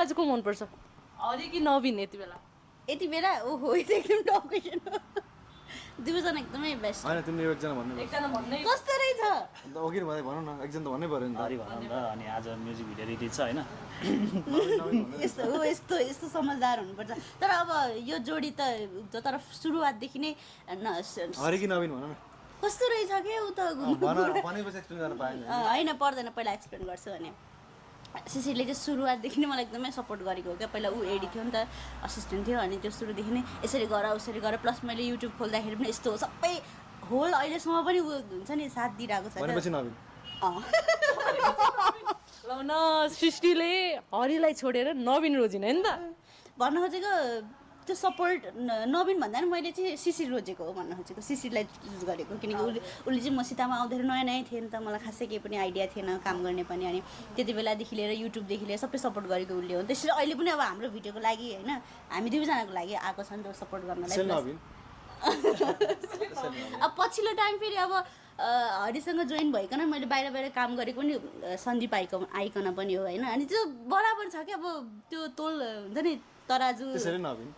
चाहिँ को मनपर्छ हरि कि नवीन यति बेला ओहो यो एकदम टफ क्वेसन हो दुवैजना एकदमै बेस्ट होइन तिमीले एकजना भन्नु एकजना भन्नै कस्तो रहेछ अन्त अघि भने भनौँ न एकजना त भन्नै पऱ्यो नि हरि भनौँ न त अनि आज म्युजिक भिडियो रिलिज छ होइन यस्तो समझदार हुनुपर्छ तर अब यो जोडी त तर सुरुवातदेखि नै हरि कि नवीन भनौँ न कस्तो रहेछ के उ त भनेपछि एक्सप्लेन गर्न पाएन होइन पर्दैन पहिला एक्सप्लेन गर्छु भने सिसीले चाहिँ सुरुवातदेखि नै मलाई एकदमै सपोर्ट गरेको हो क्या पहिला ऊ एडी थियो नि त असिस्टेन्ट थियो अनि त्यो सुरुदेखि नै यसरी गर उसरी गर प्लस मैले युट्युब खोल्दाखेरि पनि यस्तो सबै होल अहिलेसम्म पनि ऊ हुन्छ नि साथ दिइरहेको छ भनेपछि नवीन ल न सृष्टिले हरिलाई छोडेर नवीन रोजिन होइन त भन्न खोजेको त्यो सपोर्ट नवीन भन्दा पनि मैले चाहिँ सिसिर रोजेको हो भन्न खोजेको सिसिरलाई चुज गरेको किनकि उसले चाहिँ मसितमा आउँदाखेरि नयाँ नयाँ थियो नि त मलाई खासै केही पनि आइडिया थिएन काम गर्ने पनि अनि त्यति बेलादेखि लिएर युट्युबदेखि लिएर सबै सपोर्ट गरेको उसले हो त्यसरी अहिले पनि अब हाम्रो भिडियोको लागि होइन हामी दुईजनाको लागि आएको छ नि त सपोर्ट गर्नलाई अब पछिल्लो टाइम फेरि अब हरिसँग जोइन भइकन मैले बाहिर बाहिर काम गरेको पनि सन्दीप आइकन पनि हो होइन अनि त्यो बराबर छ कि अब त्यो तोल हुन्छ नि तराजु त्यसरी नवीन